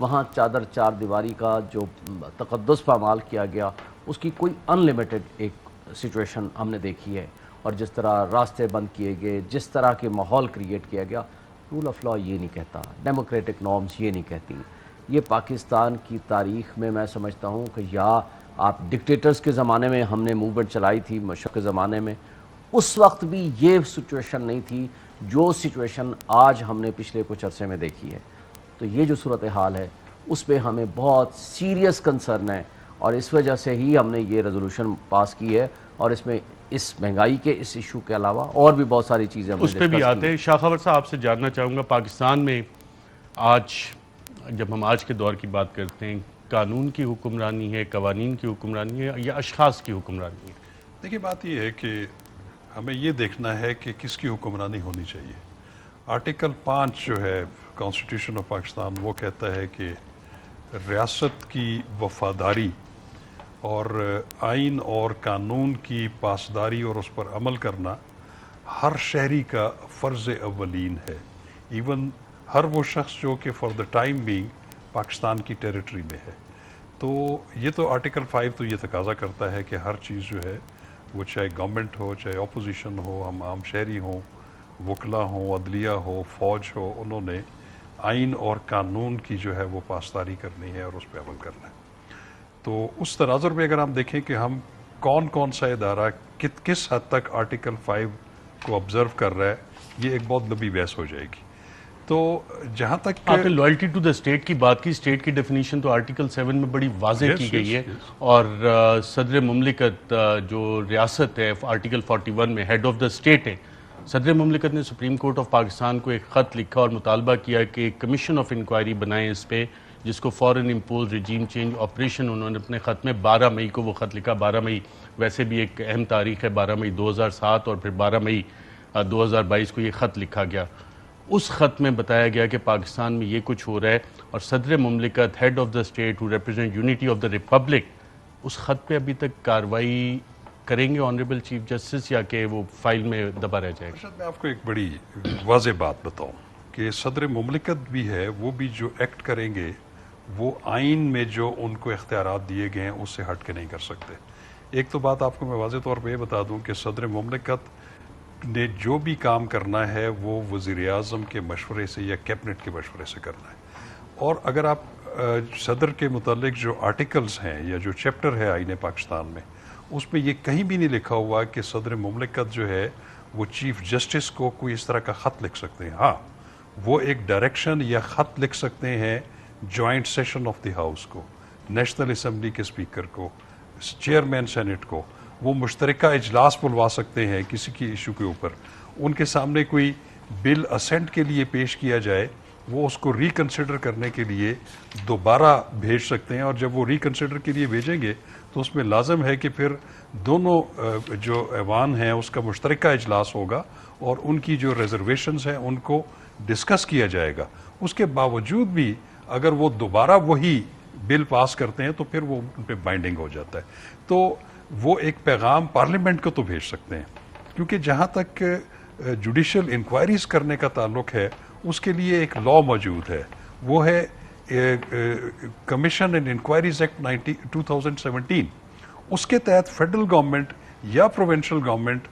وہاں چادر چار دیواری کا جو تقدس پامال کیا گیا اس کی کوئی ان لمیٹڈ ایک سچویشن ہم نے دیکھی ہے، اور جس طرح راستے بند کیے گئے، جس طرح کے ماحول کریٹ کیا گیا، رول آف لا یہ نہیں کہتا، ڈیموکریٹک نارمز یہ نہیں کہتی. یہ پاکستان کی تاریخ میں میں سمجھتا ہوں کہ یا آپ ڈکٹیٹرز کے زمانے میں ہم نے موومنٹ چلائی تھی، مشرق کے زمانے میں اس وقت بھی یہ سچویشن نہیں تھی جو سچویشن آج ہم نے پچھلے کچھ عرصے میں دیکھی ہے. تو یہ جو صورتحال ہے اس پہ ہمیں بہت سیریس کنسرن ہے، اور اس وجہ سے ہی ہم نے یہ ریزولوشن پاس کی ہے، اور اس میں اس مہنگائی کے اس ایشو کے علاوہ اور بھی بہت ساری چیزیں ہم نے اس پہ بھی ڈسکس آتے ہیں. شاہ خاور صاحب آپ سے جاننا چاہوں گا، پاکستان میں آج جب ہم آج کے دور کی بات کرتے ہیں، قانون کی حکمرانی ہے، قوانین کی حکمرانی ہے، یا اشخاص کی حکمرانی ہے؟ دیکھیے بات یہ ہے کہ ہمیں یہ دیکھنا ہے کہ کس کی حکمرانی ہونی چاہیے. آرٹیکل 5 جو ہے کانسٹیٹیوشن آف پاکستان وہ کہتا ہے کہ ریاست کی وفاداری اور آئین اور قانون کی پاسداری اور اس پر عمل کرنا ہر شہری کا فرض اولین ہے، ایون ہر وہ شخص جو کہ for the time being Pakistan کی ٹیریٹری میں ہے. تو یہ تو آرٹیکل 5 تو یہ تقاضا کرتا ہے کہ ہر چیز جو ہے وہ چاہے گورنمنٹ ہو، چاہے اپوزیشن ہو، ہم عام شہری ہوں، وکلا ہوں، عدلیہ ہو، فوج ہو، انہوں نے آئین اور قانون کی جو ہے وہ پاسداری کرنی ہے اور اس پہ عمل کرنا ہے. تو اس تناظر میں اگر ہم دیکھیں کہ ہم کون سا ادارہ کس حد تک آرٹیکل 5 کو آبزرو کر رہا ہے، یہ ایک بہت لمبی بحث ہو جائے گی. تو جہاں تک آپ نے لائلٹی ٹو دا اسٹیٹ کی بات کی، اسٹیٹ کی ڈیفینیشن تو آرٹیکل 7 میں بڑی واضح کی گئی ہے، اور صدر مملکت جو ریاست ہے آرٹیکل 41 میں ہیڈ آف دا اسٹیٹ ہے. صدر مملکت نے سپریم کورٹ آف پاکستان کو ایک خط لکھا اور مطالبہ کیا کہ ایک کمیشن آف انکوائری بنائیں اس پہ، جس کو فورن امپوز ریجیم چینج آپریشن، انہوں نے اپنے خط میں 12 مئی کو وہ خط لکھا. 12 مئی ویسے بھی ایک اہم تاریخ ہے، 12 مئی 2007 اور پھر 12 مئی 2022 کو یہ خط لکھا گیا. اس خط میں بتایا گیا کہ پاکستان میں یہ کچھ ہو رہا ہے، اور صدر مملکت head of the state who represent unity of the republic اس خط پہ ابھی تک کارروائی کریں گے آنریبل چیف جسٹس، یا کہ وہ فائل میں دبا رہ جائے گا؟ میں آپ کو ایک بڑی واضح بات بتاؤں کہ صدر مملکت بھی ہے، وہ بھی جو ایکٹ کریں گے وہ آئین میں جو ان کو اختیارات دیے گئے ہیں اس سے ہٹ کے نہیں کر سکتے. ایک تو بات آپ کو میں واضح طور پہ یہ بتا دوں کہ صدر مملکت نے جو بھی کام کرنا ہے وہ وزیر اعظم کے مشورے سے یا کیبنٹ کے مشورے سے کرنا ہے. اور اگر آپ صدر کے متعلق جو آرٹیکلز ہیں یا جو چیپٹر ہے آئین پاکستان میں، اس میں یہ کہیں بھی نہیں لکھا ہوا کہ صدر مملکت جو ہے وہ چیف جسٹس کو کوئی اس طرح کا خط لکھ سکتے ہیں. ہاں، وہ ایک ڈائریکشن یا خط لکھ سکتے ہیں joint session of the house کو، نیشنل اسمبلی کے اسپیکر کو، چیئرمین سینٹ کو. وہ مشترکہ اجلاس بلوا سکتے ہیں کسی کی ایشو کے اوپر. ان کے سامنے کوئی بل اسینٹ کے لیے پیش کیا جائے، وہ اس کو ریکنسیڈر کرنے کے لیے دوبارہ بھیج سکتے ہیں. اور جب وہ ریکنسیڈر کے لیے بھیجیں گے تو اس میں لازم ہے کہ پھر دونوں جو ایوان ہیں اس کا مشترکہ اجلاس ہوگا اور ان کی جو ریزرویشنز ہیں ان کو ڈسکس کیا جائے گا. اس کے باوجود بھی اگر وہ دوبارہ وہی بل پاس کرتے ہیں تو پھر وہ ان پہ بائنڈنگ ہو جاتا ہے. تو وہ ایک پیغام پارلیمنٹ کو تو بھیج سکتے ہیں، کیونکہ جہاں تک جوڈیشل انکوائریز کرنے کا تعلق ہے اس کے لیے ایک لا موجود ہے، وہ ہے کمیشن اینڈ انکوائریز ایکٹ 2017. اس کے تحت فیڈرل گورنمنٹ یا پروونشل گورنمنٹ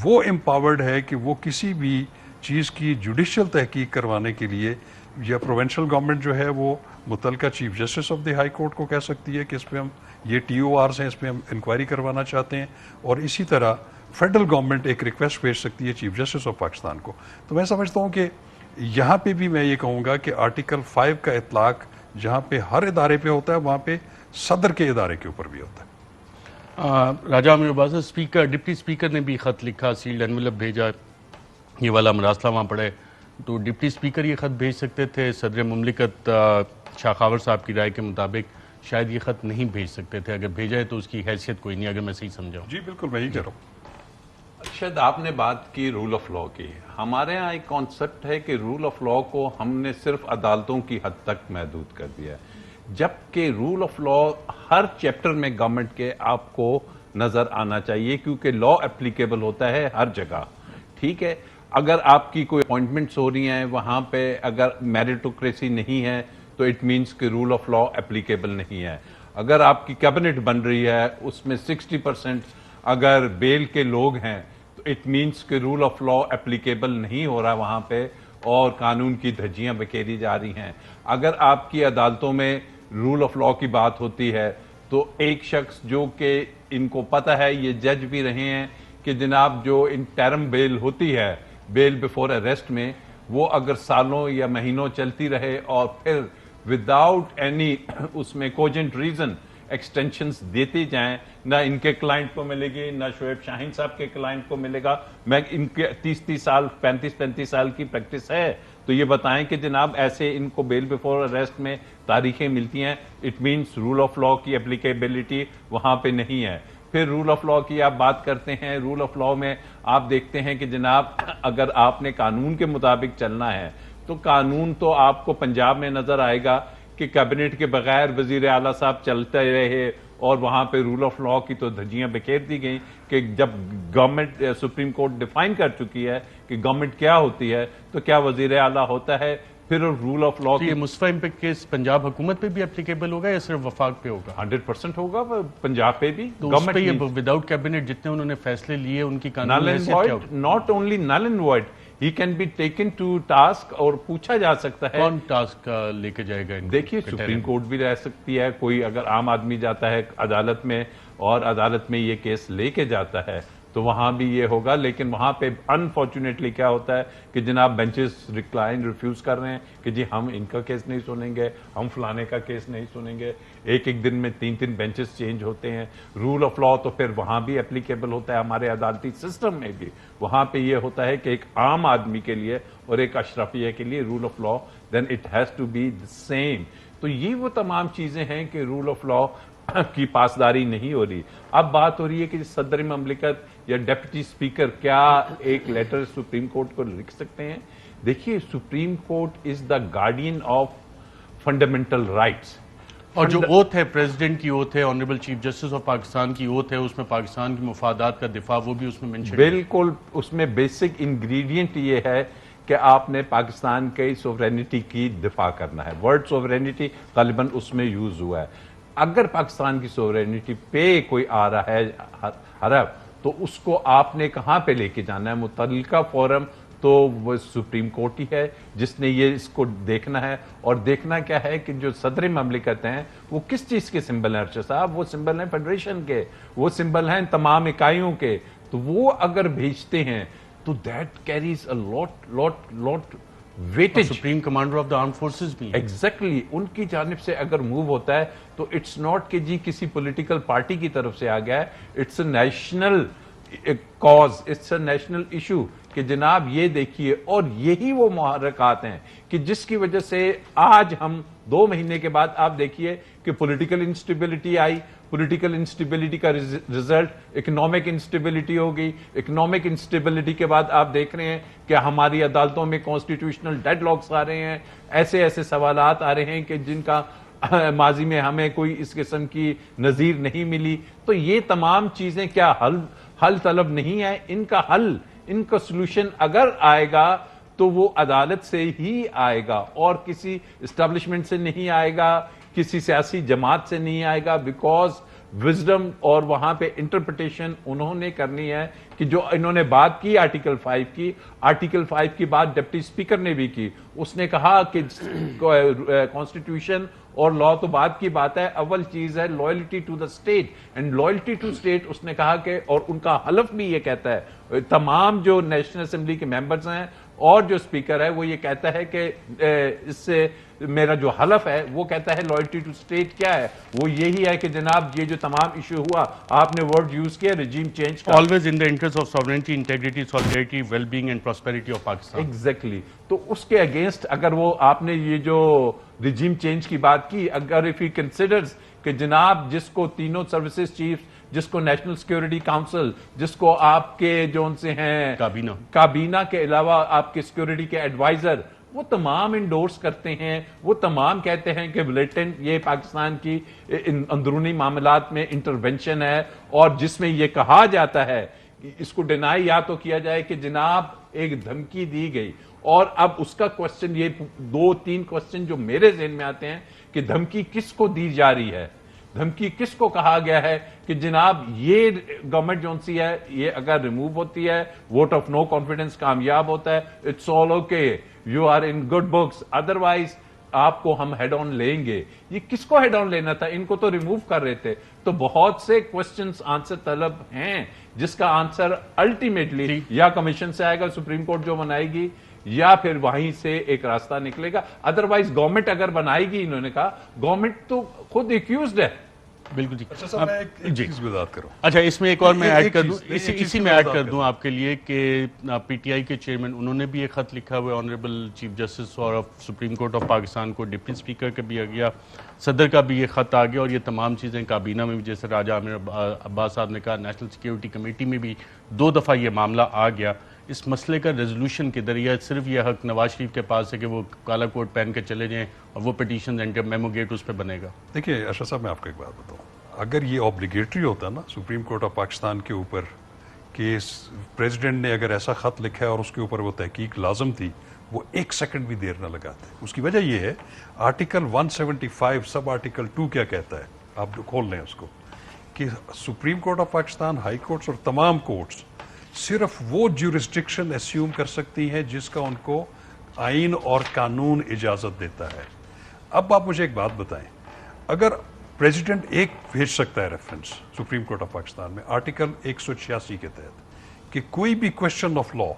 وہ امپاورڈ ہے کہ وہ کسی بھی چیز کی جوڈیشل تحقیق کروانے کے لیے، یا پروونشل گورنمنٹ جو ہے وہ متعلقہ chief justice of the high court کو کہہ سکتی ہے کہ اس پہ ہم یہ ٹی او آرز ہیں، اس پہ ہم انکوائری کروانا چاہتے ہیں. اور اسی طرح فیڈرل گورنمنٹ ایک ریکویسٹ بھیج سکتی ہے چیف جسٹس آف پاکستان کو. تو میں سمجھتا ہوں کہ یہاں پہ بھی میں یہ کہوں گا کہ آرٹیکل 5 کا اطلاق جہاں پہ ہر ادارے پہ ہوتا ہے وہاں پہ صدر کے ادارے کے اوپر بھی ہوتا ہے. راجہ امیر عباس ڈپٹی اسپیکر نے بھی خط لکھا، سیلڈ انویلپ بھیجا، یہ والا مراسلہ وہاں پڑے. تو ڈپٹی اسپیکر یہ خط بھیج سکتے تھے، صدر مملکت شاہ خاور صاحب کی رائے کے مطابق شاید یہ خط نہیں بھیج سکتے تھے. اگر بھیجا ہے تو اس کی حیثیت کوئی نہیں، اگر میں صحیح سمجھاؤں. جی بالکل میں ہی کہہ رہا ہوں. شاید آپ نے بات کی رول آف لا کی. ہمارے ہاں ایک کانسیپٹ ہے کہ رول آف لا کو ہم نے صرف عدالتوں کی حد تک محدود کر دیا ہے، جبکہ رول آف لا ہر چیپٹر میں گورنمنٹ کے آپ کو نظر آنا چاہیے، کیونکہ لا اپلیکیبل ہوتا ہے ہر جگہ. ٹھیک ہے، اگر آپ کی کوئی اپوائنٹمنٹس ہو رہی ہیں وہاں پہ اگر میریٹوکریسی نہیں ہے تو اٹ مینس کہ رول آف لا اپلیکیبل نہیں ہے. اگر آپ کی کیبنٹ بن رہی ہے اس میں 60% اگر بیل کے لوگ ہیں تو اٹ مینس کہ رول آف لا اپلیکیبل نہیں ہو رہا وہاں پہ اور قانون کی دھجیاں بکھیری جا رہی ہیں. اگر آپ کی عدالتوں میں رول آف لا کی بات ہوتی ہے تو ایک شخص جو کہ ان کو پتہ ہے, یہ جج بھی رہے ہیں کہ جناب جو انٹرم بیل ہوتی ہے بیل بیفور اریسٹ میں, وہ اگر سالوں یا مہینوں چلتی رہے اور پھر وداؤٹ اینی اس میں کوجنٹ ریزن ایکسٹینشنز دیتی جائیں, نہ ان کے کلائنٹ کو ملے گی نہ شعیب شاہین صاحب کے کلائنٹ کو ملے گا. میں ان کے 30 سال 35 سال کی پریکٹس ہے, تو یہ بتائیں کہ جناب ایسے ان کو بیل بیفور اریسٹ میں تاریخیں ملتی ہیں, it means rule of law کی اپلیکیبلٹی وہاں پہ نہیں ہے. پھر رول آف لا کی آپ بات کرتے ہیں, رول آف لا میں آپ دیکھتے ہیں کہ جناب اگر آپ نے قانون کے مطابق چلنا ہے تو قانون تو آپ کو پنجاب میں نظر آئے گا کہ کیبنٹ کے بغیر وزیر اعلیٰ صاحب چلتے رہے اور وہاں پہ رول آف لا کی تو دھجیاں بکھیر دی گئیں کہ جب گورنمنٹ سپریم کورٹ ڈیفائن کر چکی ہے کہ گورنمنٹ کیا ہوتی ہے تو کیا وزیر اعلیٰ ہوتا ہے. پھر رول آف لا یہ مصطفیٰ امپیکٹ کیس پنجاب حکومت پہ بھی اپلیکیبل ہوگا یا صرف وفاق پہ ہوگا؟ 100% ہوگا پنجاب پہ بھی. تو اس پہ یہ وداؤٹ کیبنٹ جتنے انہوں نے فیصلے لیے ان کی قانونی حیثیت کیا ہوگی؟ Not only null and void, he can be taken to task, اور پوچھا جا سکتا ہے. کون ٹاسک لے کے جائے گا؟ دیکھیے سپریم کورٹ بھی رہ سکتی ہے, کوئی اگر عام آدمی جاتا ہے عدالت میں اور عدالت میں یہ کیس لے کے جاتا ہے تو وہاں بھی یہ ہوگا. لیکن وہاں پہ انفارچونیٹلی کیا ہوتا ہے کہ جناب بینچز ریفیوز کر رہے ہیں کہ جی ہم ان کا کیس نہیں سنیں گے, ہم فلانے کا کیس نہیں سنیں گے. ایک دن میں 3 بینچز چینج ہوتے ہیں. رول آف لا تو پھر وہاں بھی اپلیکیبل ہوتا ہے, ہمارے عدالتی سسٹم میں بھی وہاں پہ یہ ہوتا ہے کہ ایک عام آدمی کے لیے اور ایک اشرفیہ کے لیے rule of law then it has to be same. تو یہ وہ تمام چیزیں ہیں کہ رول آف لا کی پاسداری نہیں ہو رہی. اب بات ہو رہی ہے کہ صدر مملکت یا ڈپٹی سپیکر کیا ایک لیٹر سپریم کورٹ کو لکھ سکتے ہیں. دیکھیے supreme court is the guardian of fundamental rights, اور جو اوتھ ہے پریزیڈنٹ کی اوتھ ہے, honourable chief justice of Pakistan کی اوتھ ہے, اس میں پاکستان کی مفادات کا دفاع وہ بھی اس میں منشن ہے. بالکل, اس میں بیسک انگریڈینٹ یہ ہے کہ آپ نے پاکستان کی سوورینٹی کی دفاع کرنا ہے. ورڈ سوورینٹی غالباً اس میں یوز ہوا ہے. اگر پاکستان کی سوورینٹی پہ کوئی آ رہا ہے حرف تو اس کو آپ نے کہاں پہ لے کے جانا ہے؟ متعلقہ فورم تو وہ سپریم کورٹ ہی ہے جس نے یہ اس کو دیکھنا ہے. اور دیکھنا کیا ہے کہ جو صدر مملکت ہیں وہ کس چیز کے سمبل ہیں ارشد صاحب؟ وہ سمبل ہیں فیڈریشن کے, وہ سمبل ہیں تمام اکائیوں کے. تو وہ اگر بھیجتے ہیں تو دیٹ کیریز اے لوٹ weightage. Supreme commander of the arm forces بھی ایگزیکٹلی ان کی جانب سے اگر موو ہوتا ہے تو اٹس ناٹ کہ جی کسی پولیٹیکل پارٹی کی طرف سے آ گیا ہے, it's a national cause, it's a national issue کہ جناب یہ دیکھیے. اور یہی وہ محرکات ہیں کہ جس کی وجہ سے آج ہم 2 مہینے کے بعد آپ دیکھیے کہ پولیٹیکل انسٹیبلٹی آئی. پولیٹیکل انسٹیبلٹی کا ریزلٹ اکنامک انسٹیبلٹی ہوگی. اکنامک انسٹیبلٹی کے بعد آپ دیکھ رہے ہیں کہ ہماری عدالتوں میں کانسٹیٹیوشنل ڈیڈ لاکس آ رہے ہیں, ایسے سوالات آ رہے ہیں کہ جن کا ماضی میں ہمیں کوئی اس قسم کی نظیر نہیں ملی. تو یہ تمام چیزیں کیا حل طلب نہیں ہے؟ ان کا حل, ان کا سلوشن اگر آئے گا تو وہ عدالت سے ہی آئے گا اور کسی اسٹیبلشمنٹ سے نہیں آئے گا, کسی سیاسی جماعت سے نہیں آئے گا. بیکاز وزڈم اور وہاں پہ انٹرپریٹیشن انہوں نے کرنی ہے کہ جو انہوں نے بات کی آرٹیکل 5 کی, آرٹیکل 5 کی بات ڈپٹی سپیکر نے بھی کی. اس نے کہا کہ کانسٹیٹیوشن اور لا تو بعد کی بات ہے, اول چیز ہے loyalty to the state. And loyalty to state اس نے کہا کہ, اور ان کا حلف بھی یہ کہتا ہے, تمام جو نیشنل اسمبلی کے ممبرز ہیں اور جو اسپیکر ہے وہ یہ کہتا ہے کہ اس سے میرا جو حلف ہے وہ کہتا ہے لائلٹی ٹو اسٹیٹ کیا ہے, وہ یہی ہے کہ جناب یہ جو تمام ایشو ہوا, آپ نے ورڈ یوز کیا ریجیم چینج کا, always in the interest of sovereignty, integrity, solidarity, well-being and prosperity of Pakistan. Exactly. تو اس کے اگینسٹ اگر وہ آپ نے یہ جو ریجیم چینج کی بات کی, اگر if he considers کہ جناب جس کو تینوں سروسز چیف, جس کو نیشنل سیکیورٹی کاؤنسل, جس کو آپ کے جو ان سے ہیں کابینہ کے علاوہ آپ کے سیکیورٹی کے ایڈوائزر, وہ تمام انڈورس کرتے ہیں, وہ تمام کہتے ہیں کہ بلیٹنٹ یہ پاکستان کی اندرونی معاملات میں انٹرونشن ہے, اور جس میں یہ کہا جاتا ہے اس کو ڈینائی یا تو کیا جائے کہ جناب ایک دھمکی دی گئی اور اب اس کا کوسچن یہ 2-3 کوسچن جو میرے ذہن میں آتے ہیں کہ دھمکی کس کو دی جا رہی ہے, دھمکی کس کو کہا گیا ہے کہ جناب یہ گورنمنٹ جون سی ہے یہ اگر ریموو ہوتی ہے, ووٹ آف نو کانفیڈنس کامیاب ہوتا ہے, it's all okay, you are in good books, otherwise آپ کو ہم ہیڈ آن لیں گے. یہ کس کو ہیڈ آن لینا تھا؟ ان کو تو ریموو کر رہے تھے. تو بہت سے کوسچنز آنسر طلب ہیں جس کا آنسر الٹیمیٹلی یا کمیشن سے آئے گا, سپریم کورٹ جو بنائے گی, یا پھر وہیں سے ایک راستہ نکلے گا. ادروائز گورنمنٹ اگر بنائے گی, انہوں نے کہا گورنمنٹ تو خود ایکیوزڈ ہے. بالکل ٹھیک. اچھا صاحب میں ایک چیز وضاحت کروں. اچھا اس میں ایک اور میں ایڈ ایک کر دوں, چیز- اسی میں ایڈ کر دوں آپ کے لیے کہ پی ٹی آئی کے چیئرمین انہوں نے بھی ایک خط لکھا ہوا ہے آنریبل چیف جسٹس اور سپریم کورٹ آف پاکستان کو, ڈپٹی اسپیکر کا بھی آ گیا, صدر کا بھی یہ خط آ گیا, اور یہ تمام چیزیں کابینہ میں بھی, جیسے راجہ عامر عباس صاحب نے کہا, نیشنل سیکیورٹی کمیٹی میں بھی 2 دفعہ یہ معاملہ آ گیا. اس مسئلے کا ریزولوشن کے ذریعے صرف یہ حق نواز شریف کے پاس ہے کہ وہ کالا کوٹ پہن کے چلے جائیں اور وہ پٹیشن اینڈ میمو گیٹ اس پہ بنے گا. دیکھیے اشرف صاحب میں آپ کو ایک بات بتاؤں, اگر یہ آبلیگیٹری ہوتا نا سپریم کورٹ آف پاکستان کے اوپر کہ پریزیڈنٹ نے اگر ایسا خط لکھا ہے اور اس کے اوپر وہ تحقیق لازم تھی, وہ 1 سیکنڈ بھی دیر نہ لگاتے. اس کی وجہ یہ ہے آرٹیکل 175 سب آرٹیکل 2 کیا کہتا ہے, آپ کھول لیں اس کو, کہ supreme court of Pakistan, high courts اور تمام کورٹس صرف وہ جیورسڈکشن اسیوم کر سکتی ہیں جس کا ان کو آئین اور قانون اجازت دیتا ہے. اب آپ مجھے ایک بات بتائیں, اگر پریزیڈنٹ ایک بھیج سکتا ہے reference supreme court of Pakistan میں آرٹیکل 186 کے تحت کہ کوئی بھی کوشچن آف لا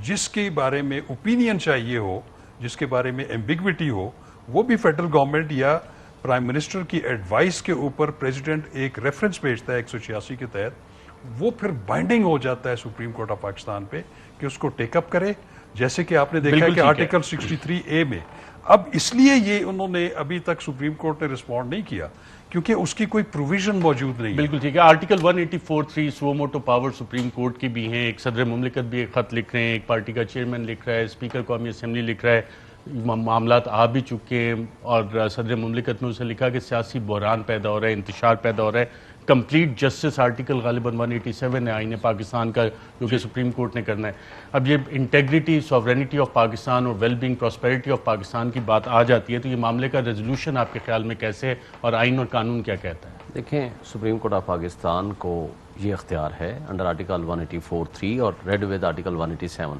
جس کے بارے میں اوپینین چاہیے ہو, جس کے بارے میں ایمبیگوٹی ہو, وہ بھی فیڈرل گورنمنٹ یا پرائم منسٹر کی ایڈوائس کے اوپر پریزیڈنٹ ایک ریفرنس بھیجتا ہے 186 کے تحت, وہ پھر بائنڈنگ ہو جاتا ہے سپریم کورٹ آف پاکستان پہ کہ اس کو ٹیک اپ کرے, جیسے کہ آپ نے دیکھا ہے کہ آرٹیکل 63A میں. اب اس لیے یہ انہوں نے ابھی تک سپریم کورٹ نے رسپونڈ نہیں کیا کیونکہ اس کی کوئی پروویژن موجود نہیں ہے. بالکل ٹھیک ہے. آرٹیکل 184(3) سو موٹو پاور سپریم کورٹ کی بھی ہیں, ایک صدر مملکت بھی ایک خط لکھ رہے ہیں, ایک پارٹی کا چیئرمین لکھ رہا ہے, اسپیکر قومی اسمبلی لکھ رہا ہے, معاملات آ بھی چکے ہیں, اور صدر مملکت نے اسے لکھا کہ سیاسی بحران پیدا ہو رہا ہے, انتشار پیدا ہو رہا ہے. کمپلیٹ جسٹس آرٹیکل غالباً 187 ہے آئین پاکستان کا, جو کہ سپریم کورٹ نے کرنا ہے. اب یہ انٹیگریٹی, سوورینٹی آف پاکستان اور well being, prosperity of Pakistan کی بات آ جاتی ہے, تو یہ معاملے کا ریزولوشن آپ کے خیال میں کیسے ہے, اور آئین اور قانون کیا کہتا ہے؟ دیکھیں, سپریم کورٹ آف پاکستان کو یہ اختیار ہے انڈر آرٹیکل 184(3) اور ریڈ ود آرٹیکل 187,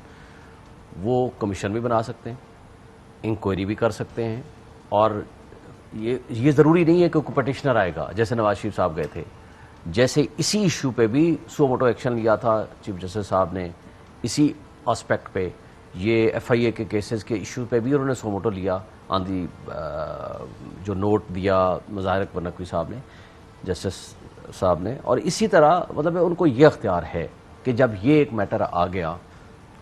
وہ کمیشن بھی بنا سکتے ہیں, انکوائری بھی کر سکتے ہیں, اور یہ ضروری نہیں ہے کہ کوئی پٹیشنر آئے گا جیسے نواز شریف صاحب گئے تھے, جیسے اسی ایشو پہ بھی سو موٹو ایکشن لیا تھا چیف جسٹس صاحب نے, اسی آسپیکٹ پہ, یہ ایف آئی اے کے کیسز کے ایشو پہ بھی انہوں نے سو موٹو لیا, آن دی جو نوٹ دیا مظاہر اکبر نقوی صاحب نے, جسٹس صاحب نے. اور اسی طرح مطلب ان کو یہ اختیار ہے کہ جب یہ ایک میٹر آ گیا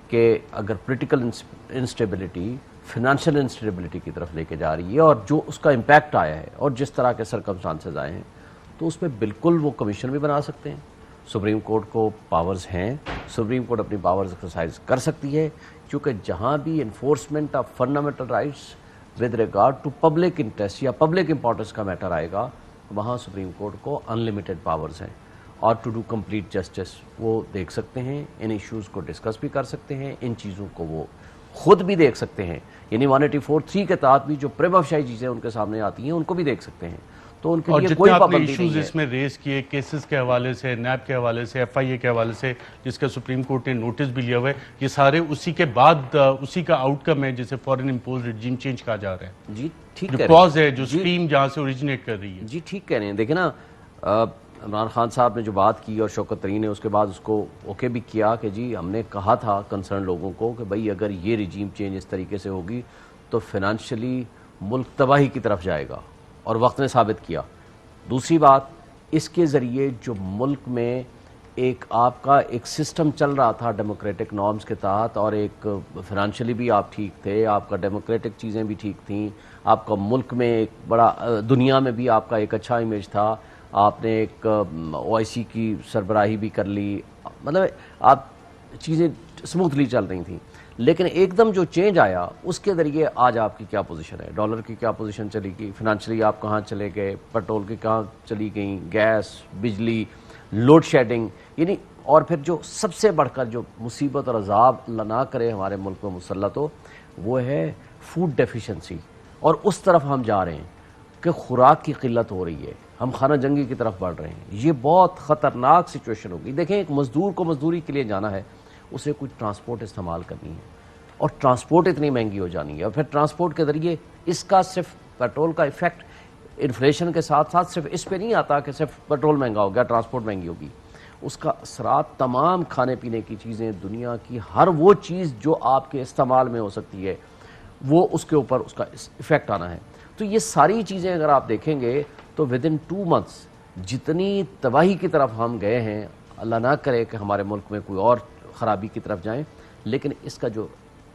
کہ اگر پولیٹیکل انسٹیبلٹی فنانشل انسٹیبلٹی کی طرف لے کے جا رہی ہے, اور جو اس کا امپیکٹ آیا ہے اور جس طرح کے سرکمسٹانسز آئے ہیں, تو اس میں بالکل وہ کمیشن بھی بنا سکتے ہیں. سپریم کورٹ کو پاورز ہیں, سپریم کورٹ اپنی پاورز ایکسرسائز کر سکتی ہے, کیونکہ جہاں بھی enforcement of fundamental rights with regard to public interest یا پبلک امپورٹنس کا میٹر آئے گا, وہاں سپریم کورٹ کو انلمیٹڈ پاورز ہیں, اور ٹو ڈو کمپلیٹ جسٹس وہ دیکھ سکتے ہیں, ان ایشوز کو ڈسکس بھی کر سکتے ہیں, ان چیزوں کو وہ خود بھی دیکھ سکتے ہیں. یعنی 184(3) کے تحت بھی جو پریما فیسی چیزیں ان کے سامنے آتی ہیں ان کو بھی دیکھ سکتے ہیں. تو ان کے لیے کوئی پابندی نہیں ہے. ایشوز اس میں ریز کیے, کیسز کے حوالے سے, نیب کے حوالے سے, ایف آئی اے کے حوالے سے, جس کا سپریم کورٹ نے نوٹس بھی لیا ہوا ہے, یہ سارے اسی کے بعد اسی کا آؤٹ کم ہے جسے فورن امپوز ریجیم چینج کہا جا رہا ہے. جی ٹھیک جو ہے, کاز ہے, جو اسٹریم جہاں سے اوریجنیٹ کر رہی ہے. جی ٹھیک کہہ رہے ہیں. دیکھیں نا, عمران خان صاحب نے جو بات کی اور شوکت ترین نے اس کے بعد اس کو اوکے بھی کیا کہ جی ہم نے کہا تھا کنسرن لوگوں کو کہ بھائی اگر یہ ریجیم چینج اس طریقے سے ہوگی تو فنانشلی ملک تباہی کی طرف جائے گا, اور وقت نے ثابت کیا. دوسری بات, اس کے ذریعے جو ملک میں ایک آپ کا ایک سسٹم چل رہا تھا ڈیموکریٹک نارمز کے تحت, اور ایک فنانشلی بھی آپ ٹھیک تھے, آپ کا ڈیموکریٹک چیزیں بھی ٹھیک تھیں, آپ کا ملک میں ایک بڑا دنیا میں بھی آپ کا ایک اچھا امیج تھا, آپ نے ایک او آئی سی کی سربراہی بھی کر لی, مطلب آپ چیزیں اسموتھلی چل رہی تھیں. لیکن ایک دم جو چینج آیا اس کے ذریعے آج آپ کی کیا پوزیشن ہے, ڈالر کی کیا پوزیشن چلی گئی, فنانشلی آپ کہاں چلے گئے, پیٹرول کی کہاں چلی گئیں, گیس, بجلی, لوڈ شیڈنگ, یعنی اور پھر جو سب سے بڑھ کر جو مصیبت اور عذاب اللہ نہ کرے ہمارے ملک میں مسلط ہو وہ ہے فوڈ ڈیفیشنسی، اور اس طرف ہم جا رہے ہیں کہ خوراک کی قلت ہو رہی ہے، ہم خانہ جنگی کی طرف بڑھ رہے ہیں. یہ بہت خطرناک سچویشن ہوگی. دیکھیں ایک مزدور کو مزدوری کے لیے جانا ہے، اسے کچھ ٹرانسپورٹ استعمال کرنی ہے، اور ٹرانسپورٹ اتنی مہنگی ہو جانی ہے، اور پھر ٹرانسپورٹ کے ذریعے اس کا صرف پیٹرول کا ایفیکٹ انفلیشن کے ساتھ ساتھ صرف اس پہ نہیں آتا کہ صرف پیٹرول مہنگا ہو گیا، ٹرانسپورٹ مہنگی ہوگی، اس کا اثرات تمام کھانے پینے کی چیزیں، دنیا کی ہر وہ چیز جو آپ کے استعمال میں ہو سکتی ہے وہ اس کے اوپر اس کا ایفیکٹ آنا ہے. تو یہ ساری چیزیں اگر آپ دیکھیں گے تو ودن 2 months جتنی تباہی کی طرف ہم گئے ہیں، اللہ نہ کرے کہ ہمارے ملک میں کوئی اور خرابی کی طرف جائیں، لیکن اس کا جو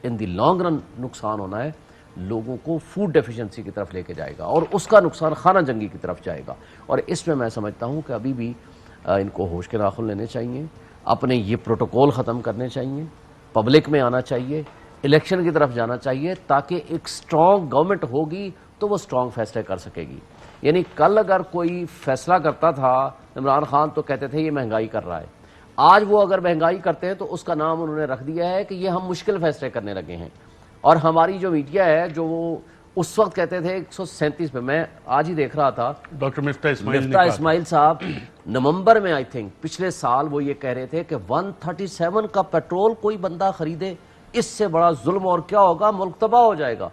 ان دی لانگ رن نقصان ہونا ہے لوگوں کو فوڈ ڈیفیشنسی کی طرف لے کے جائے گا، اور اس کا نقصان خانہ جنگی کی طرف جائے گا. اور اس میں سمجھتا ہوں کہ ابھی بھی ان کو ہوش کے ناخن لینے چاہیے، اپنے یہ پروٹوکول ختم کرنے چاہیے، پبلک میں آنا چاہیے، الیکشن کی طرف جانا چاہیے، تاکہ ایک سٹرونگ گورنمنٹ ہوگی تو وہ سٹرونگ فیصلے کر سکے گی. یعنی کل اگر کوئی فیصلہ کرتا تھا عمران خان تو کہتے تھے یہ مہنگائی کر رہا ہے، آج وہ اگر مہنگائی کرتے ہیں تو اس کا نام انہوں نے رکھ دیا ہے کہ یہ ہم مشکل فیصلے کرنے لگے ہیں. اور ہماری جو میڈیا ہے جو وہ اس وقت کہتے تھے 137 پہ، میں آج ہی دیکھ رہا تھا ڈاکٹر مفتاح اسماعیل صاحب نومبر میں آئی تھنک پچھلے سال وہ یہ کہہ رہے تھے کہ 137 کا پیٹرول کوئی بندہ خریدے، اس سے بڑا ظلم اور کیا ہوگا، ملک تباہ ہو جائے گا.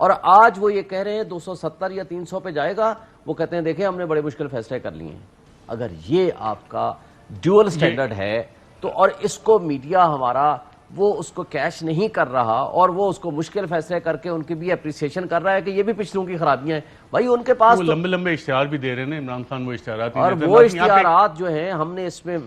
اور آج وہ یہ کہہ رہے ہیں 270 یا 300 پہ جائے گا. وہ کہتے ہیں دیکھیں ہم نے بڑے مشکل فیصلے کر لیے ہیں. اگر یہ آپ کا ڈیول سٹینڈرڈ ہے تو، اور اس کو میڈیا ہمارا وہ اس کو کیش نہیں کر رہا، اور وہ اس کو مشکل فیصلے کر کے ان کی بھی اپریسیشن کر رہا ہے کہ یہ بھی پچھلوں کی خرابیاں ہیں. بھائی ان کے پاس لمبے لمبے اشتہار بھی دے رہے ہیں عمران خان، وہ اشتہارات، اور وہ اشتہارات جو ہیں ہم نے اس میں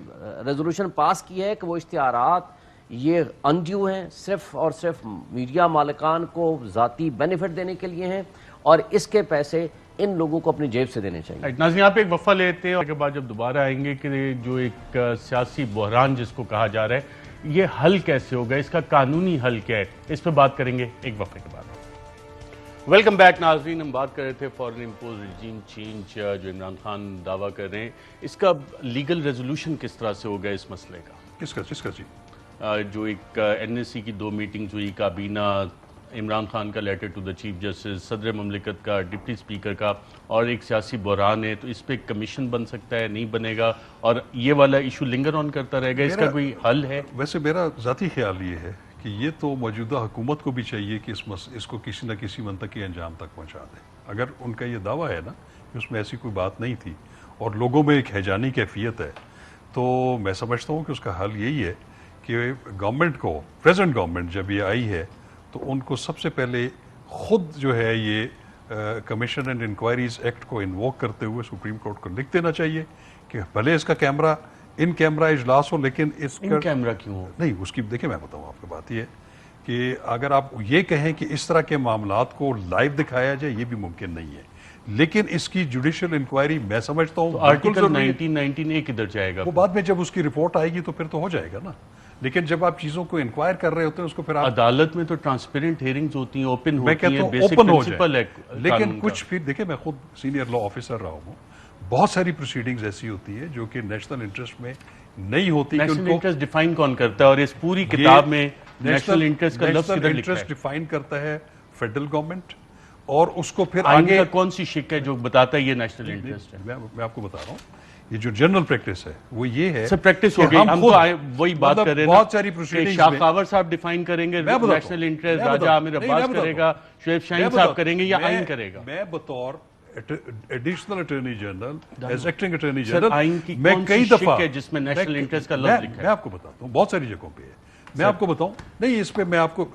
ریزولوشن پاس کی ہے کہ وہ اشتہارات یہ انڈیو ہیں، صرف اور صرف میڈیا مالکان کو ذاتی بینیفٹ دینے کے لیے ہیں، اور اس کے پیسے ان لوگوں کو اپنی جیب سے دینے چاہیے. ناظرین یہاں پہ ایک وقفہ لیتے ہیں، اور اس کے بعد جب دوبارہ آئیں گے کہ جو ایک سیاسی بحران جس کو کہا جا رہا ہے یہ حل کیسے ہوگا، اس کا قانونی حل کیا ہے، اس پہ بات کریں گے ایک وقفے کے بعد. ویلکم بیک ناظرین. ہم بات کر رہے تھے فورن امپوز ریجیم چینج جو عمران خان دعویٰ کر رہے ہیں، اس کا لیگل ریزولوشن کس طرح سے ہوگا اس مسئلے کا؟ کس کا جی؟ جو ایک این ایس سی کی 2 میٹنگز ہوئی، کابینہ، عمران خان کا letter to the chief justice, صدر مملکت کا، ڈپٹی اسپیکر کا، اور ایک سیاسی بحران ہے، تو اس پہ ایک کمیشن بن سکتا ہے، نہیں بنے گا، اور یہ والا ایشو لنگر آن کرتا رہے گا، اس کا کوئی حل ہے؟ ویسے میرا ذاتی خیال یہ ہے کہ یہ تو موجودہ حکومت کو بھی چاہیے کہ اس کو کسی نہ کسی منطقی انجام تک پہنچا دیں. اگر ان کا یہ دعویٰ ہے نا کہ اس میں ایسی کوئی بات نہیں تھی اور لوگوں میں ایک ہیجانی کیفیت ہے، تو میں سمجھتا ہوں کہ اس کا حل یہی ہے کہ گورنمنٹ کو، پریزنٹ گورنمنٹ جب یہ آئی ہے تو ان کو سب سے پہلے خود جو ہے یہ کمیشن اینڈ انکوائریز ایکٹ کو انووک کرتے ہوئے سپریم کورٹ کو لکھ دینا چاہیے کہ بھلے اس کا کیمرہ ان کیمرہ اجلاس ہو، لیکن اس ان کیمرہ کیوں ہو؟ نہیں، اس کی دیکھیں میں بتاؤں آپ کو بات یہ ہے کہ اگر آپ یہ کہیں کہ اس طرح کے معاملات کو لائیو دکھایا جائے یہ بھی ممکن نہیں ہے، لیکن اس کی جوڈیشل انکوائری میں سمجھتا ہوں آرٹیکل 1919 کدھر جائے گا؟ وہ بعد میں جب اس کی رپورٹ آئے گی تو پھر تو ہو جائے گا نا. لیکن جب آپ چیزوں کو انکوائر کر رہے ہوتے ہیں اس کو پھر آپ عدالت میں تو ٹرانسپیرنٹ ہیئرنگز ہوتی ہیں، اوپن میں ہوتی ہیں، کہتا ہوں بیسک اوپن ہو پرنسپل ہے جائے. لیکن کچھ پھر دیکھیں میں خود سینئر لا آفیسر رہا ہوں، بہت ساری پروسیڈنگز ایسی ہوتی ہیں جو کہ نیشنل انٹرسٹ میں نہیں ہوتی. نیشنل انٹرسٹ ڈیفائن کون کرتا ہے، اور اس پوری کتاب میں نیشنل انٹرسٹ کا لفظ کدھر لکھا ہے؟ انٹرسٹ ڈیفائن کرتا ہے فیڈرل گورنمنٹ، اور اس کو پھر آئین آگے کا کون سی شک ہے جو بتاتا ہے یہ نیشنل انٹرسٹ ہے؟ میں آپ کو بتا رہا ہوں یہ جو جنرل پریکٹس ہے وہ یہ ہے سر پریکٹس ہو کہ گئی، ہم تو وہی بات مطلب کر رہے ہیں بہت ساری کہ پروسیڈنگز شاہ میں خاور صاحب ڈیفائن کریں گے نیشنل انٹرسٹ، راجہ عامر عباس کرے گا، شعیب شاہین صاحب کریں گے، یا آئین کرے گا؟ میں بطور additional attorney general, as acting attorney sir general, آئین کی میں کون کئی سی دفعہ شک ہے جس میں نیشنل انٹرسٹ کا لفظ لکھا میں ہے؟ آپ کو بتاتا ہوں بہت ساری جگہوں پہ ہے. میں آپ کو بتاؤں نہیں، اس پہ میں آپ کو،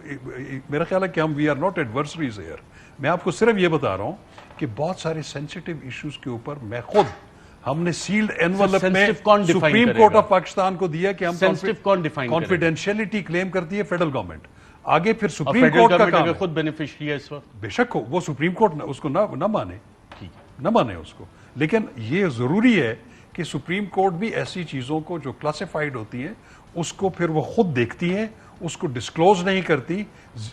میرا خیال ہے کہ ہم we are not adversaries hair. میں آپ کو صرف یہ بتا رہا ہوں کہ بہت سارے سینسیٹیو ایشوز کے اوپر میں خود، ہم نے سیلڈ انویلپ میں سپریم کورٹ آف پاکستان کو دیا کہ ہم کانفیڈینشیلٹی کلیم کرتی ہے فیڈرل گورنمنٹ، آگے پھر سپریم کورٹ کا کام ہے. خود بینیفیشری ہے اس وقت، بے شک ہو وہ سپریم کورٹ اس کو نہ مانے اس کو، لیکن یہ ضروری ہے کہ سپریم کورٹ بھی ایسی چیزوں کو جو کلاسیفائڈ ہوتی ہیں اس کو پھر وہ خود دیکھتی ہیں، اس کو ڈسکلوز نہیں کرتی.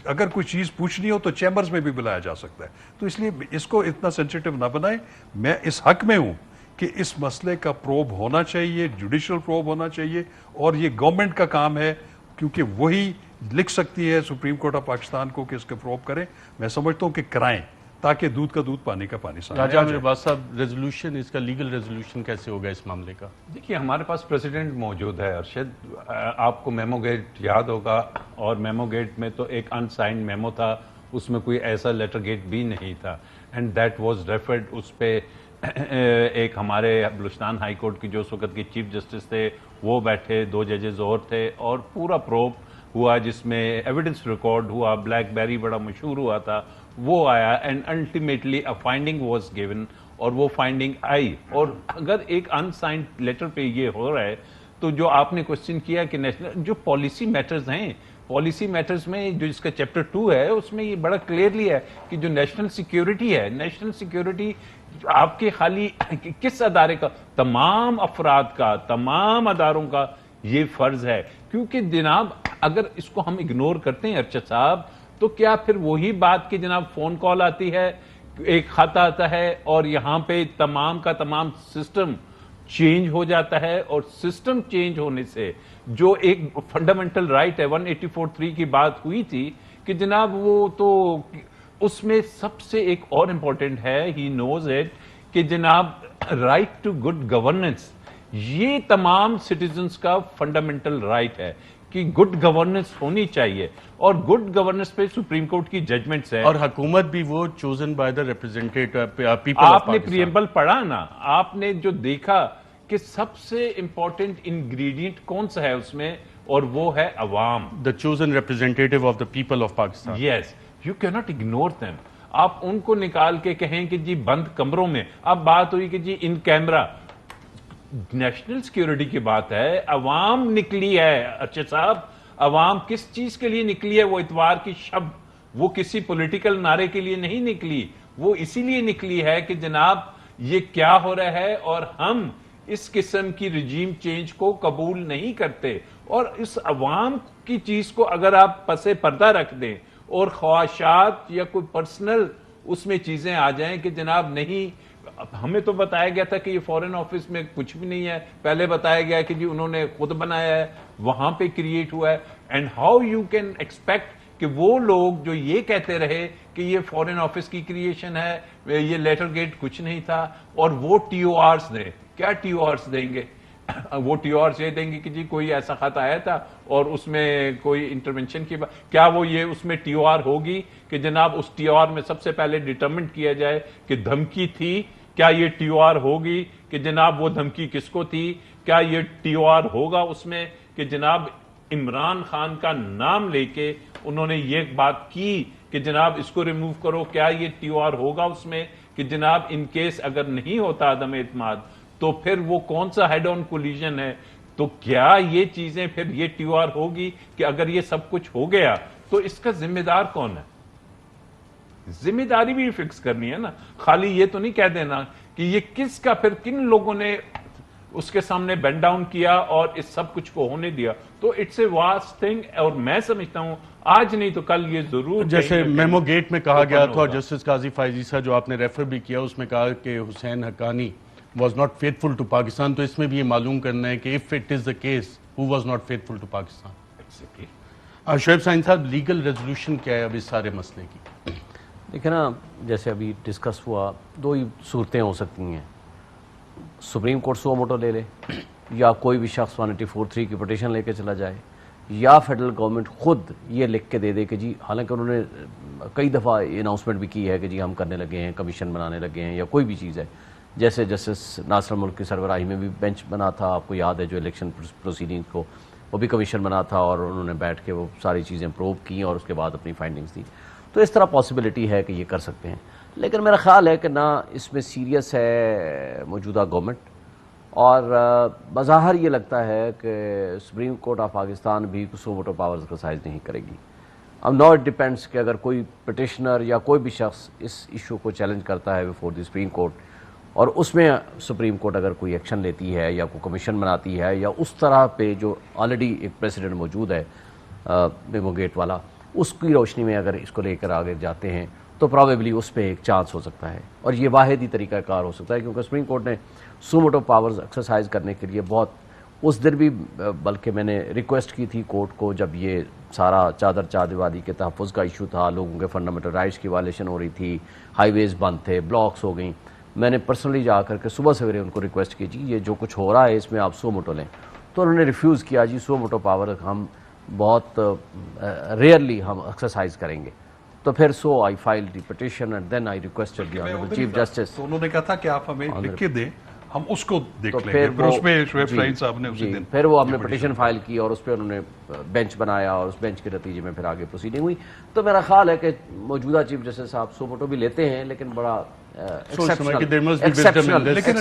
اگر کوئی چیز پوچھنی ہو تو چیمبرز میں بھی بلایا جا سکتا ہے. تو اس لیے اس کو اتنا سینسیٹیو نہ بنائیں. میں اس حق میں ہوں کہ اس مسئلے کا پروب ہونا چاہیے, جوڈیشل پروب ہونا چاہیے, اور یہ گورنمنٹ کا کام ہے کیونکہ وہی لکھ سکتی ہے سپریم کورٹ آف پاکستان کو کہ اس کے پروب کریں. میں سمجھتا ہوں کہ کرائیں تاکہ دودھ کا دودھ پانی کا پانی سامنے آ راجہ جائے. میرباز صاحب, ریزولوشن, اس کا لیگل ریزولوشن کیسے ہوگا اس معاملے کا؟ دیکھیے ہمارے پاس پریزیڈنٹ موجود ہے ارشد. آپ کو میمو گیٹ یاد ہوگا, اور میمو گیٹ میں تو ایک انسائنڈ میمو تھا, اس میں کوئی ایسا لیٹر گیٹ بھی نہیں تھا, اینڈ دیٹ واز ریفرڈ. اس پہ ایک ہمارے بلوچستان ہائی کورٹ کی جو اس وقت کے چیف جسٹس تھے وہ بیٹھے, 2 ججز اور تھے, اور پورا پروب ہوا جس میں ایویڈنس ریکارڈ ہوا. بلیک بیری بڑا مشہور ہوا تھا, وہ آیا, and ultimately a finding was given, اور وہ فائنڈنگ آئی. اور اگر ایک انسائنڈ لیٹر پہ یہ ہو رہا ہے تو جو آپ نے کوشچن کیا کہ نیشنل جو پالیسی میٹرز ہیں, پالیسی میٹرز میں جو اس کا چیپٹر 2 ہے اس میں یہ بڑا کلیئرلی ہے کہ جو نیشنل سیکیورٹی ہے, نیشنل سیکیورٹی آپ کے خالی کس ادارے کا, تمام افراد کا, تمام اداروں کا یہ فرض ہے. کیونکہ جناب اگر اس کو ہم اگنور کرتے ہیں ارشد صاحب, تو کیا پھر وہی بات کہ جناب فون کال آتی ہے, ایک خط آتا ہے, اور یہاں پہ تمام کا تمام سسٹم چینج ہو جاتا ہے. اور سسٹم چینج ہونے سے جو ایک فنڈامنٹل رائٹ ہے 184(3) کی بات ہوئی تھی کہ جناب وہ تو اس میں سب سے ایک اور امپورٹنٹ ہے, ہی نوز اٹ, کہ جناب رائٹ ٹو گڈ گورننس, یہ تمام سٹیزنز کا فنڈامنٹل رائٹ ہے کہ گڈ گورننس ہونی چاہیے. اور گڈ گورننس پہ سپریم کورٹ کی ججمنٹس ہے, اور حکومت بھی وہ chosen by the representative people. آپ نے پریمبل پڑھا نا, آپ نے جو دیکھا کہ سب سے امپورٹنٹ انگریڈینٹ کون سا ہے اس میں, اور وہ ہے عوام. The chosen representative of the people of Pakistan. Yes, you can not ignore them. آپ ان کو نکال کے کہیں کہ جی بند کمروں میں, اب بات ہوئی کہ جی ان کیمرہ, نیشنل سیکیورٹی کی بات ہے, عوام نکلی ہے ارشد صاحب. عوام کس چیز کے لیے نکلی ہے؟ وہ اتوار کی شب, وہ کسی پولیٹیکل نعرے کے لیے نہیں نکلی, وہ اسی لیے نکلی ہے کہ جناب یہ کیا ہو رہا ہے, اور ہم اس قسم کی رجیم چینج کو قبول نہیں کرتے. اور اس عوام کی چیز کو اگر آپ پسے پردہ رکھ دیں اور خواہشات یا کوئی پرسنل اس میں چیزیں آ جائیں کہ جناب نہیں, ہمیں تو بتایا گیا تھا کہ یہ فورن آفس میں کچھ بھی نہیں ہے, پہلے بتایا گیا کہ جی انہوں نے خود بنایا ہے, وہاں پہ کریٹ ہوا ہے. And how you can expect کہ وہ لوگ جو یہ کہتے رہے کہ یہ فورن آفس کی کریشن ہے, یہ لیٹر گیٹ کچھ نہیں تھا, اور وہ ٹی او آرز دیں. کیا ٹی او آرز دیں گے؟ وہ ٹی او آرز یہ دیں گے کہ جی کوئی ایسا خط آیا تھا اور اس میں کوئی انٹرونشن کی بات. کیا وہ یہ اس میں ٹی او آر ہوگی کہ جناب اس ٹی او آر میں سب سے پہلے ڈیٹرمنٹ کیا جائے کہ دھمکی تھی؟ کیا یہ ٹی او آر ہوگی کہ جناب وہ دھمکی کس کو تھی؟ کیا یہ ٹی او آر ہوگا اس میں کہ جناب عمران خان کا نام لے کے انہوں نے یہ بات کی کہ جناب اس کو ریموو کرو؟ کیا یہ ٹی او آر ہوگا اس میں کہ جناب ان کیس اگر نہیں ہوتا عدم اعتماد تو پھر وہ کون سا ہیڈ آن کولیجن ہے؟ تو کیا یہ چیزیں پھر یہ ٹی او آر ہوگی کہ اگر یہ سب کچھ ہو گیا تو اس کا ذمہ دار کون ہے؟ ذمہ داری بھی فکس کرنی ہے نا, خالی یہ تو نہیں کہہ دینا کہ یہ کس کا, پھر کن لوگوں نے اس کے سامنے بینڈ ڈاؤن کیا اور اس سب کچھ کو ہونے دیا. تو اٹس اے واسٹ تھنگ, اور میں سمجھتا ہوں آج نہیں تو کل یہ ضرور, جیسے میمو گیٹ میں کہا گیا تھا, اور جسٹس قاضی فائزی صاحب جو آپ نے ریفر بھی کیا, اس میں کہا کہ حسین Haqqani was not faithful to Pakistan. تو اس میں بھی یہ معلوم کرنا ہے کہ if it is the case, who was not faithful to Pakistan. Shoaib سائن صاحب, لیگل ریزولوشن کیا ہے اب اس سارے مسئلے کی؟ دیکھیں نا, جیسے ابھی ڈسکس ہوا, 2 ہی صورتیں ہو سکتی ہیں. سپریم کورٹ سو موٹو لے لے, یا کوئی بھی شخص 184(3) کی پٹیشن لے کے چلا جائے, یا فیڈرل گورنمنٹ خود یہ لکھ کے دے دے کہ جی, حالانکہ انہوں نے کئی دفعہ اناؤنسمنٹ بھی کی ہے کہ جی ہم کرنے لگے ہیں, کمیشن بنانے لگے ہیں, یا کوئی بھی چیز ہے. جیسے جسٹس ناصر ملک کی سربراہی میں بھی بینچ بنا تھا, آپ کو یاد ہے, جو الیکشن پروسیڈنگ کو, وہ بھی کمیشن بنا تھا, اور انہوں نے بیٹھ کے وہ ساری چیزیں پروب کی اور اس کے بعد اپنی فائنڈنگز دی. تو اس طرح پاسبلٹی ہے کہ یہ کر سکتے ہیں. لیکن میرا خیال ہے کہ نہ اس میں سیریس ہے موجودہ گورنمنٹ, اور بظاہر یہ لگتا ہے کہ سپریم کورٹ آف پاکستان بھی سو ووٹو پاورز ایکسرسائز نہیں کرے گی. اب نو اٹ ڈیپینڈس کہ اگر کوئی پٹیشنر یا کوئی بھی شخص اس ایشو کو چیلنج کرتا ہے بفور دی سپریم کورٹ, اور اس میں سپریم کورٹ اگر کوئی ایکشن لیتی ہے یا کوئی کمیشن بناتی ہے, یا اس طرح پہ جو آلریڈی ایک پریسیڈنٹ موجود ہے میمو گیٹ والا, اس کی روشنی میں اگر اس کو لے کر آگے جاتے ہیں, تو پرابیبلی اس پہ ایک چانس ہو سکتا ہے، اور یہ واحد ہی طریقہ کار ہو سکتا ہے، کیونکہ سپریم کورٹ نے سوموٹو پاورز ایکسرسائز کرنے کے لیے بہت اس دن بھی بلکہ میں نے ریکویسٹ کی تھی کورٹ کو، جب یہ سارا چادر چاہدوادی کے تحفظ کا ایشو تھا، لوگوں کے فنڈامنٹل رائٹس کی وائلیشن ہو رہی تھی، ہائی ویز بند تھے، بلاکس ہو گئیں، میں نے پرسنلی جا کر کے صبح سویرے ان کو ریکویسٹ کی جی یہ جو کچھ ہو رہا ہے اس میں آپ سو موٹو لیں، تو انہوں نے ریفیوز کیا جی سو موٹو پاور ہم بہت ریئرلی ہم ایکسرسائز کریں گے. تو پھر so I file the petition and then I requested the honourable chief justice. تو انہوں نے کہا تھا کہ آپ ہمیں لکھ کے دیں، ہم اس کو دیکھ لیں گے، پھر پھر اس میں شعیب شاہین صاحب نے اسی دن پھر وہ ہم نے پٹیشن فائل کی اور اس پہ انہوں نے بینچ بنایا اور اس بینچ کے نتیجے میں پھر آگے پروسیڈنگ ہوئی. تو میرا خیال ہے کہ موجودہ چیف جسٹس صاحب سو موٹو بھی لیتے ہیں لیکن بڑا لیکن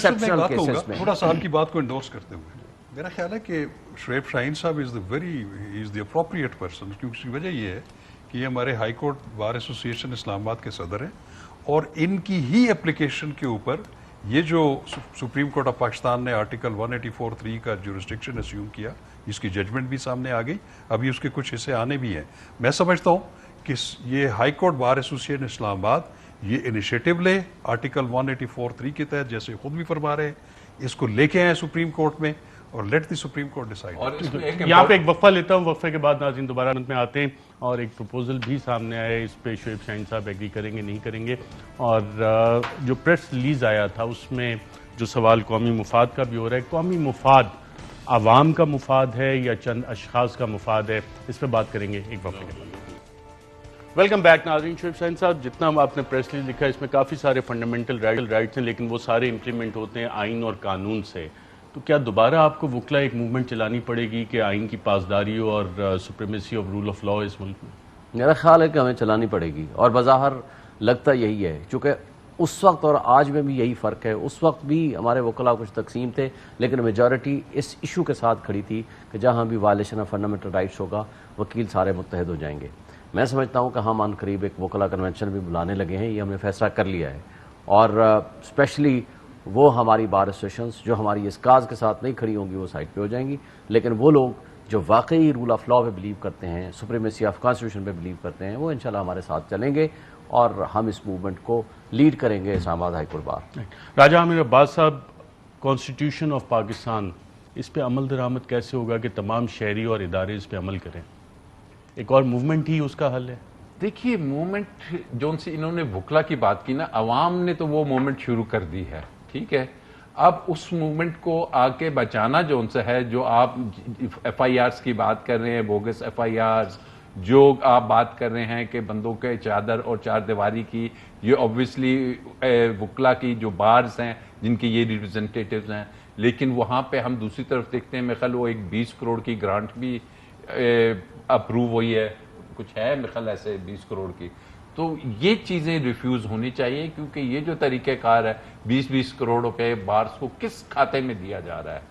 تھوڑا سا آپ کی بات کو انڈورس کرتے ہوئے میرا خیال ہے کہ شعیب شاہین صاحب از دی اپروپریٹ پرسن، کیونکہ اس کی وجہ یہ ہے کہ یہ ہمارے ہائی کورٹ بار ایسوسیشن اسلام آباد کے صدر ہیں، اور ان کی ہی اپلیکیشن کے اوپر یہ جو سپریم کورٹ آف پاکستان نے آرٹیکل 184(3) کا جورسڈکشن اسیوم کیا، اس کی ججمنٹ بھی سامنے آ گئی، ابھی اس کے کچھ حصے آنے بھی ہیں. میں سمجھتا ہوں کہ یہ ہائی کورٹ بار ایسوسیشن اسلام آباد یہ انیشیٹو لے آرٹیکل 184(3) کے تحت، جیسے خود بھی فرما رہے ہیں، اس کو لے کے آئیں سپریم کورٹ میں اور let the supreme court decide. اور یہاں پہ ایک وقفہ لیتا ہوں، وقفے کے بعد ناظرین دوبارہ میں آتے ہیں اور ایک پروپوزل بھی سامنے آیا ہے، اس پہ شعیب شاہین صاحب ایگری کریں گے نہیں کریں گے. اور جو پریس ریلیز آیا تھا اس میں جو سوال قومی مفاد کا بھی ہو رہا ہے، قومی مفاد عوام کا مفاد ہے یا چند اشخاص کا مفاد ہے، اس پہ بات کریں گے ایک وقفے کے بعد. ویلکم بیک ناظرین. شعیب شاہین صاحب، جتنا آپ نے پریس ریلیز لکھا ہے اس میں کافی سارے فنڈامنٹل رائٹس ہیں، لیکن وہ سارے امپلیمنٹ ہوتے ہیں آئین اور قانون سے. تو کیا دوبارہ آپ کو وکلا ایک موومنٹ چلانی پڑے گی کہ آئین کی پاسداری اور supremacy of rule of law اس ملک میں؟ میرا خیال ہے کہ ہمیں چلانی پڑے گی، اور بظاہر لگتا یہی ہے، چونکہ اس وقت اور آج میں بھی یہی فرق ہے. اس وقت بھی ہمارے وکلاء کچھ تقسیم تھے لیکن میجورٹی اس ایشو کے ساتھ کھڑی تھی کہ جہاں بھی وائلیشن آف فنڈامنٹل رائٹس ہوگا وکیل سارے متحد ہو جائیں گے. میں سمجھتا ہوں کہ ہم عن قریب ایک وکلاء کنونشن بھی بلانے لگے ہیں، یہ ہم نے فیصلہ کر لیا ہے، اور اسپیشلی وہ ہماری بار ایسوسیشنز جو ہماری اس کاز کے ساتھ نہیں کھڑی ہوں گی وہ سائڈ پہ ہو جائیں گی، لیکن وہ لوگ جو واقعی رول آف لا پہ بلیو کرتے ہیں، سپریمیسی آف کانسٹیٹیوشن پہ بلیو کرتے ہیں، وہ انشاءاللہ ہمارے ساتھ چلیں گے اور ہم اس موومنٹ کو لیڈ کریں گے اسلام آباد ہائی کورٹ بار. راجہ عامر عباس صاحب، کانسٹیٹیوشن آف پاکستان، اس پہ عمل درآمد کیسے ہوگا کہ تمام شہری اور ادارے اس پہ عمل کریں؟ ایک اور موومنٹ ہی اس کا حل ہے؟ دیکھیے، موومنٹ جو انہوں نے وکلا کی بات کی نا، عوام نے تو وہ موومنٹ شروع کر دی ہے، ٹھیک ہے. اب اس موومنٹ کو آگے بچانا جو ان سے ہے، جو آپ ایف آئی آرز کی بات کر رہے ہیں، بوگس ایف آئی آرز، جو آپ بات کر رہے ہیں کہ بندوں کے چادر اور چار دیواری کی، یہ اوبویسلی وکلا کی جو بارز ہیں جن کے یہ ریپرزنٹیٹیوز ہیں. لیکن وہاں پہ ہم دوسری طرف دیکھتے ہیں، میرے خیال وہ ایک 20 کروڑ کی گرانٹ بھی اپروو ہوئی ہے، کچھ ہے میرے خیال ایسے 20 کروڑ کی. تو یہ چیزیں ریفیوز ہونی چاہیے، کیونکہ یہ جو طریقہ کار ہے 20 کروڑ کے بارز کو کس کھاتے میں دیا جا رہا ہے.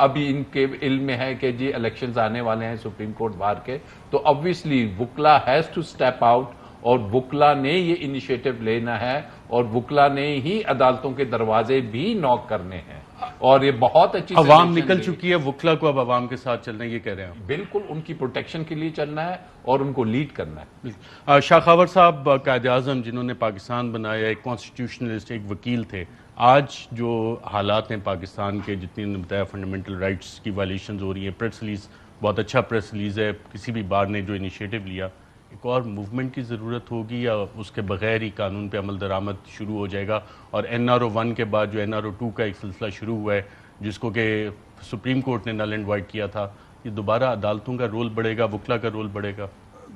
ابھی ان کے علم میں ہے کہ جی الیکشنز آنے والے ہیں سپریم کورٹ بار کے، تو obviously وکلا ہیز ٹو سٹیپ آؤٹ، اور وکلا نے یہ انیشیٹو لینا ہے، اور وکلا نے ہی عدالتوں کے دروازے بھی نوک کرنے ہیں. اور یہ بہت اچھی عوام نکل چکی ہے، وکلا کو اب عوام کے ساتھ چلنا ہے، یہ کہہ رہے ہیں؟ بالکل ان کی پروٹیکشن کے لیے چلنا ہے اور ان کو لیڈ کرنا ہے. شاخاور صاحب، قائد اعظم جنہوں نے پاکستان بنایا، ایک کانسٹیٹیوشنلسٹ، ایک وکیل تھے. آج جو حالات ہیں پاکستان کے، جتنی نے بتایا فنڈامنٹل رائٹس کی وائلیشنز ہو رہی ہیں، پریس ریلیز بہت اچھا پریس ریلیز ہے، کسی بھی بار نے جو انیشیٹو لیا، ایک اور موومنٹ کی ضرورت ہوگی یا اس کے بغیر ہی قانون پہ عمل درآمد شروع ہو جائے گا؟ اور NRO 1 کے بعد جو NRO 2 کا ایک سلسلہ شروع ہوا ہے جس کو کہ سپریم کورٹ نے نل اینڈ وائڈ کیا تھا، یہ دوبارہ عدالتوں کا رول بڑھے گا، وکلا کا رول بڑھے گا؟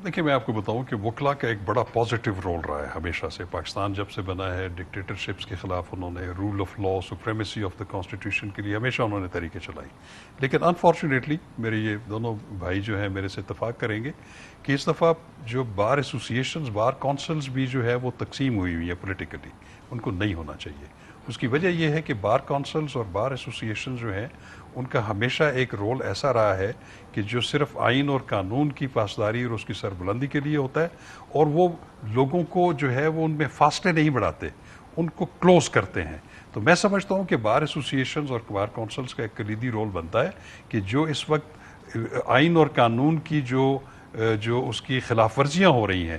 دیکھیں، میں آپ کو بتاؤں کہ وکلا کا ایک بڑا پازیٹیو رول رہا ہے ہمیشہ سے. پاکستان جب سے بنا ہے، ڈکٹیٹرشپس کے خلاف انہوں نے، rule of law, supremacy of the constitution کے لیے ہمیشہ انہوں نے طریقے چلائی. لیکن انفارچونیٹلی میرے یہ دونوں بھائی جو ہیں میرے سے اتفاق کریں گے کہ اس دفعہ جو بار ایسوسیشنز، بار کونسلز بھی جو ہے وہ تقسیم ہوئی ہے پولیٹیکلی، ان کو نہیں ہونا چاہیے. اس کی وجہ یہ ہے کہ بار کونسلز اور بار ایسوسیشن جو ہیں ان کا ہمیشہ ایک رول ایسا رہا ہے کہ جو صرف آئین اور قانون کی پاسداری اور اس کی سربلندی کے لیے ہوتا ہے، اور وہ لوگوں کو جو ہے وہ ان میں فاصلے نہیں بڑھاتے، ان کو کلوز کرتے ہیں. تو میں سمجھتا ہوں کہ بار ایسوسیشنز اور بار کونسلز کا ایک کلیدی رول بنتا ہے کہ جو اس وقت آئین اور قانون کی جو اس کی خلاف ورزیاں ہو رہی ہیں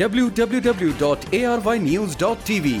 www.arYnews.tv।